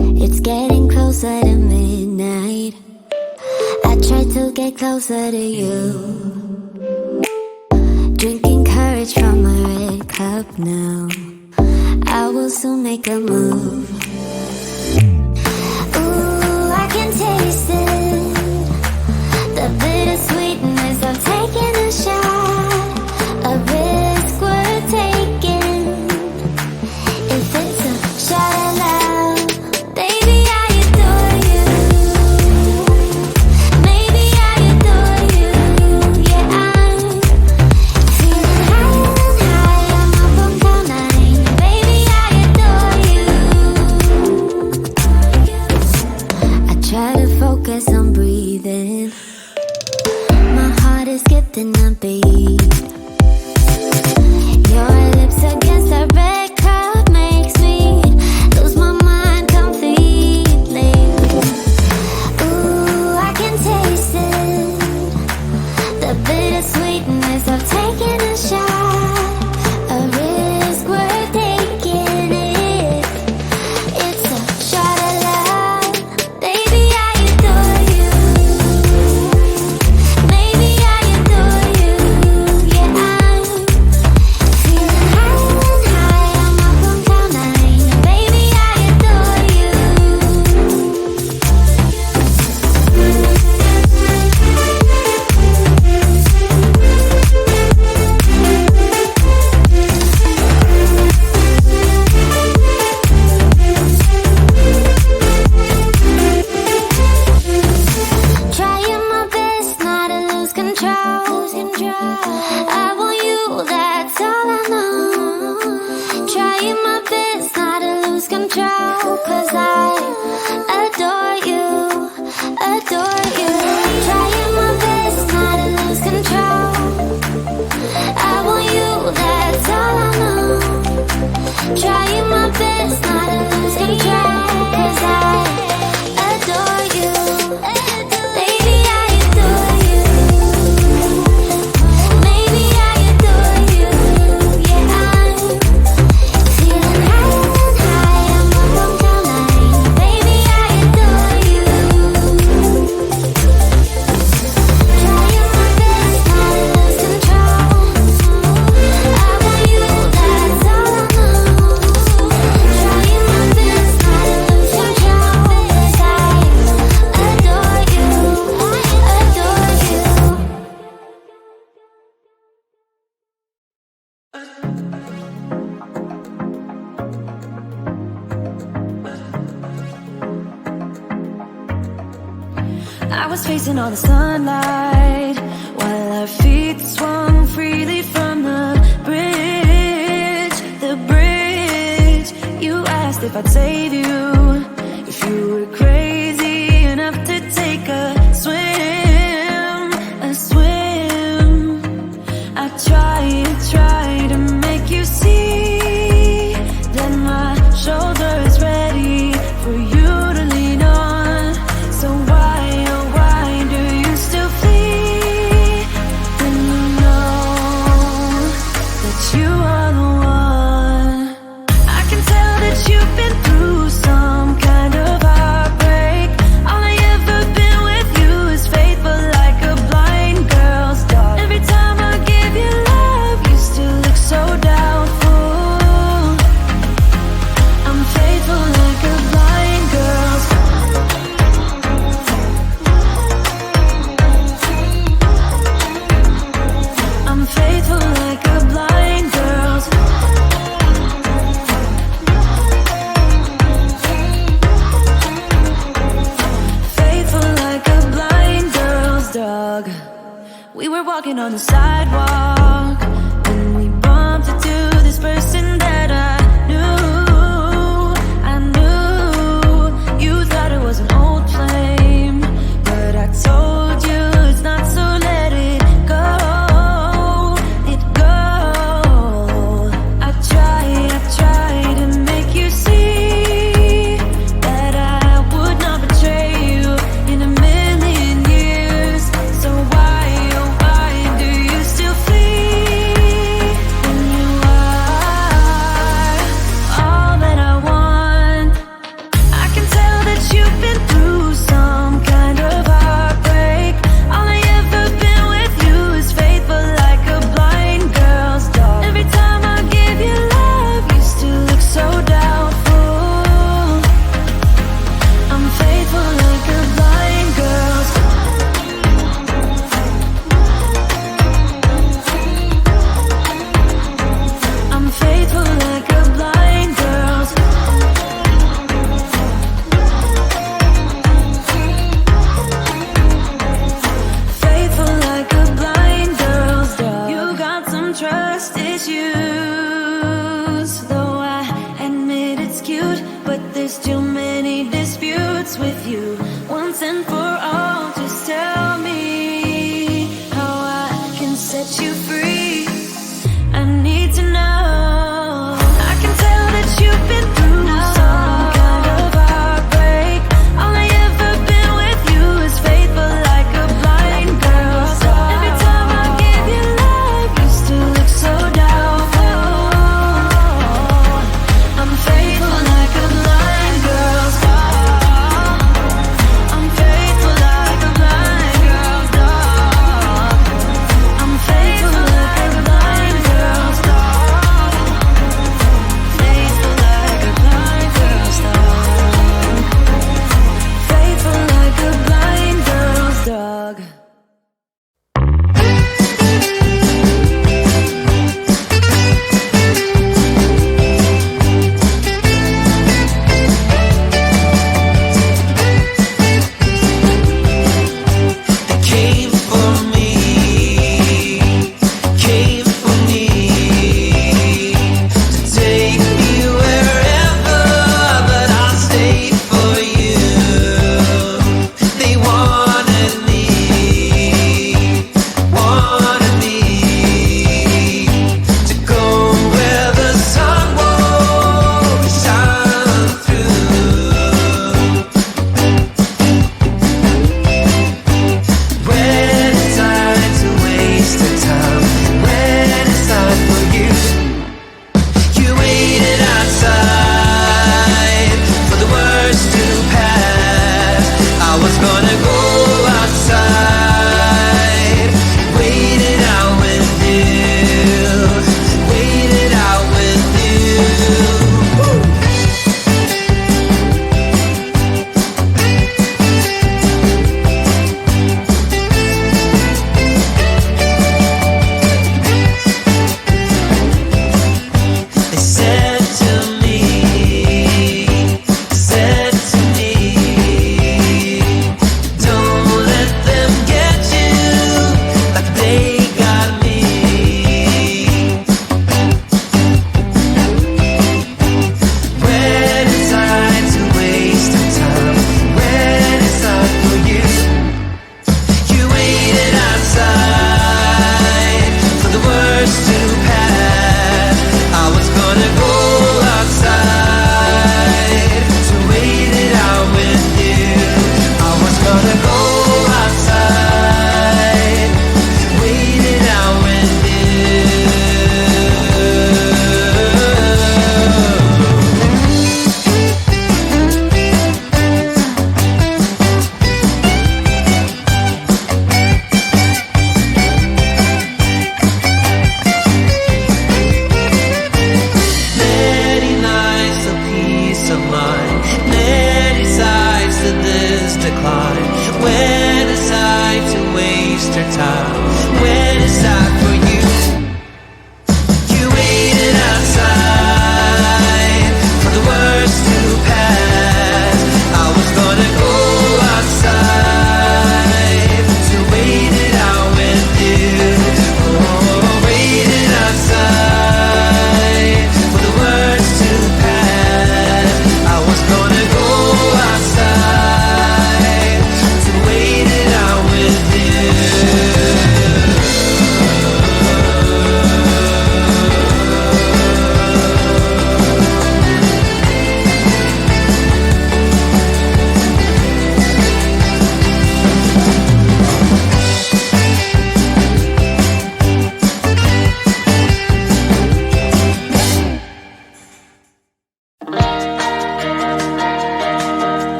It's getting closer to midnight. I try to get closer to you, drinking courage from my red cup now. I will soon make a move. Ooh, I can taste it, the bittersweetness of taking a shot, a risk worth taking. If it's a shot at love, baby, I adore you. Maybe I adore you. Yeah, I'm feeling higher and higher. I'm up on cloud nine. Baby, I adore you. I try to focus on breathing. My heart is skipping a beat. Your lips against a red cup makes me lose my mind completely. Ooh, I can taste it, the bittersweetness of taking a shot, a risk worth taking it. It's a shot at love, baby, I adore you. Maybe I adore you. Yeah, I'm feeling higher and higher. I'm up on cloud nine. Baby, I adore you. Trying my best not to lose control. I want you, that's all I know. Trying my best not to lose control, 'cause I adore you, adore you. Trying my best not to lose control. I want you, that's all I know. Trying my best not to lose control, 'cause I adore you. Baby, I adore you. Maybe I adore you. Yeah, I'm feeling higher and higher. I'm up on cloud nine. Baby, I adore you. Trying my best not to lose control. I want you, that's all I know. Trying my best not to lose control, 'cause I adore you, adore you. I was facing all the sunlight while our feet swung freely from the bridge. The bridge. You asked if I'd save you, if you were crazy enough to take a swim, a swim. I tried to make you see that my shoulder is ready for you to lean on. So why, oh why do you still flee when you know that you are the one? I can tell that you've been through some kind of heartbreak. All I ever been with you is faithful like a blind girl's dog. Every time I give you love, you still look so doubtful. I'm faithful like a blind girl's dog. I'm faithful like a blind girl's faithful like a blind girl's dog. We were walking on the sidewalk when we bumped into this person that I knew. You thought it was an old flame, but I told you it's not, so let it go. It go. I tried to make you see that I would not betray you in a million years. So why, oh why do you still feel so many disputes with you. Once and for all, just tell me how I can set you free. I need to know. I can tell that you've been through some kind of heartbreak. All I ever been with you is faithful like a blind girl. Every time I give you love, you still look so doubtful. I'm faithful like a blind girl's dog. I'm faithful like a blind girl's dog. I'm faithful like a blind girl's dog. Faithful like a blind girl's dog. Faithful like a blind girl's dog. Came for me, came for me, to take me wherever, but I'll stay for you. They wanted me to go where the sun won't shine through. When it's time to waste the time, when it's time for you, you waited outside for the worst to pass. I was gonna go outside, waited out with you, waited out with you. They said to me, don't let them get you like they got me. When it's time to waste the time, when it's time for you, you waited outside for the worst to pass. I was gonna go outside to wait it out with you. I was gonna go outside, wait it out with many nights of peace of mind, many sides to this decline. When it's time to waste your time,